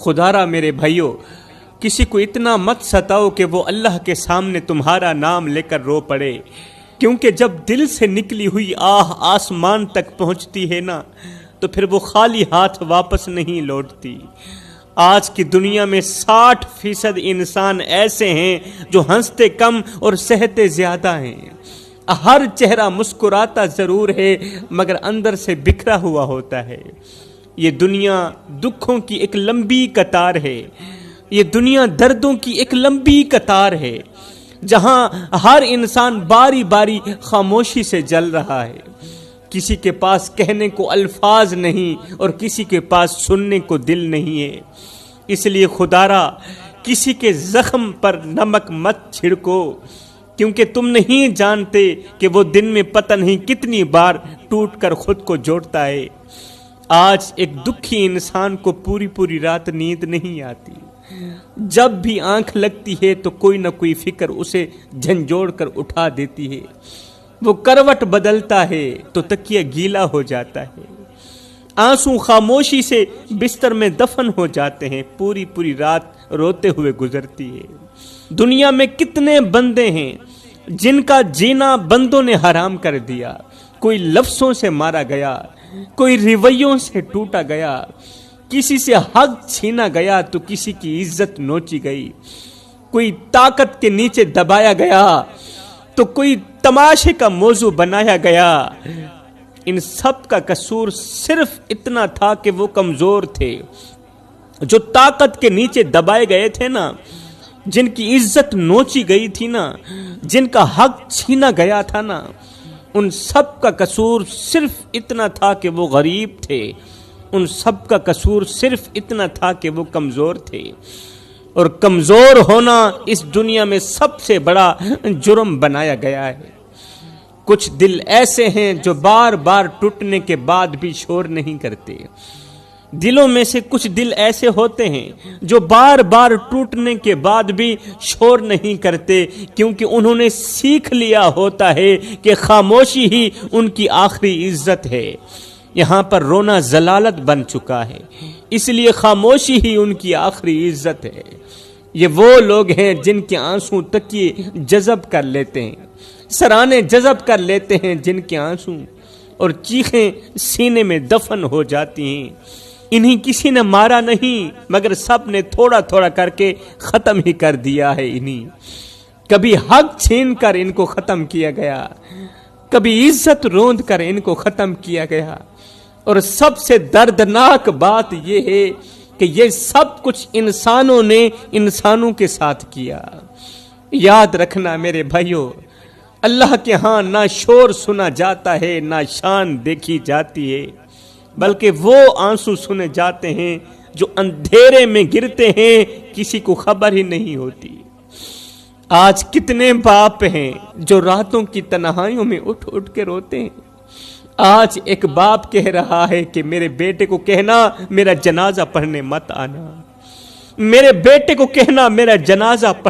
خدارا میرے بھائیوں، کسی کو اتنا مت ستاؤ کہ وہ اللہ کے سامنے تمہارا نام لے کر رو پڑے، کیونکہ جب دل سے نکلی ہوئی آہ آسمان تک پہنچتی ہے نا تو پھر وہ خالی ہاتھ واپس نہیں لوٹتی۔ آج کی دنیا میں 60% انسان ایسے ہیں جو ہنستے کم اور سہتے زیادہ ہیں۔ ہر چہرہ مسکراتا ضرور ہے مگر اندر سے بکھرا ہوا ہوتا ہے۔ یہ دنیا دکھوں کی ایک لمبی قطار ہے، یہ دنیا دردوں کی ایک لمبی قطار ہے، جہاں ہر انسان باری باری خاموشی سے جل رہا ہے۔ کسی کے پاس کہنے کو الفاظ نہیں اور کسی کے پاس سننے کو دل نہیں ہے۔ اس لیے خدارا کسی کے زخم پر نمک مت چھڑکو، کیونکہ تم نہیں جانتے کہ وہ دن میں پتہ نہیں کتنی بار ٹوٹ کر خود کو جوڑتا ہے۔ آج ایک دکھی انسان کو پوری رات نیند نہیں آتی، جب بھی آنکھ لگتی ہے تو کوئی نہ کوئی فکر اسے جھنجھوڑ کر اٹھا دیتی ہے۔ وہ کروٹ بدلتا ہے تو تکیہ گیلا ہو جاتا ہے، آنسو خاموشی سے بستر میں دفن ہو جاتے ہیں، پوری رات روتے ہوئے گزرتی ہے۔ دنیا میں کتنے بندے ہیں جن کا جینا بندوں نے حرام کر دیا، کوئی لفظوں سے مارا گیا، کوئی رویوں سے ٹوٹا گیا، کسی سے حق چھینا گیا تو کسی کی عزت نوچی گئی، کوئی طاقت کے نیچے دبایا گیا تو کوئی تماشے کا موضوع بنایا گیا۔ ان سب کا قصور صرف اتنا تھا کہ وہ کمزور تھے۔ جو طاقت کے نیچے دبائے گئے تھے نا، جن کی عزت نوچی گئی تھی نا، جن کا حق چھینا گیا تھا نا، ان سب کا قصور صرف اتنا تھا کہ وہ غریب تھے، ان سب کا قصور صرف اتنا تھا کہ وہ کمزور تھے۔ اور کمزور ہونا اس دنیا میں سب سے بڑا جرم بنایا گیا ہے۔ کچھ دل ایسے ہیں جو بار بار ٹوٹنے کے بعد بھی شور نہیں کرتے۔ دلوں میں سے کچھ دل ایسے ہوتے ہیں جو بار بار ٹوٹنے کے بعد بھی شور نہیں کرتے، کیونکہ انہوں نے سیکھ لیا ہوتا ہے کہ خاموشی ہی ان کی آخری عزت ہے۔ یہاں پر رونا ضلالت بن چکا ہے، اس لیے خاموشی ہی ان کی آخری عزت ہے۔ یہ وہ لوگ ہیں جن کے آنسو تکیے جذب کر لیتے ہیں، سرانے جذب کر لیتے ہیں، جن کے آنسو اور چیخیں سینے میں دفن ہو جاتی ہیں۔ انہیں کسی نے مارا نہیں مگر سب نے تھوڑا کر کے ختم ہی کر دیا ہے۔ انہیں کبھی حق چھین کر ان کو ختم کیا گیا، کبھی عزت روند کر ان کو ختم کیا گیا، اور سب سے دردناک بات یہ ہے کہ یہ سب کچھ انسانوں نے انسانوں کے ساتھ کیا۔ یاد رکھنا میرے بھائیوں، اللہ کے ہاں نہ شور سنا جاتا ہے نہ شان دیکھی جاتی ہے، بلکہ وہ آنسو سنے جاتے ہیں جو اندھیرے میں گرتے ہیں، کسی کو خبر ہی نہیں ہوتی۔ آج کتنے باپ ہیں جو راتوں کی تنہائیوں میں اٹھ کے روتے ہیں۔ آج ایک باپ کہہ رہا ہے کہ میرے بیٹے کو کہنا میرا جنازہ پڑھنے مت آنا، میرے بیٹے کو کہنا میرا جنازہ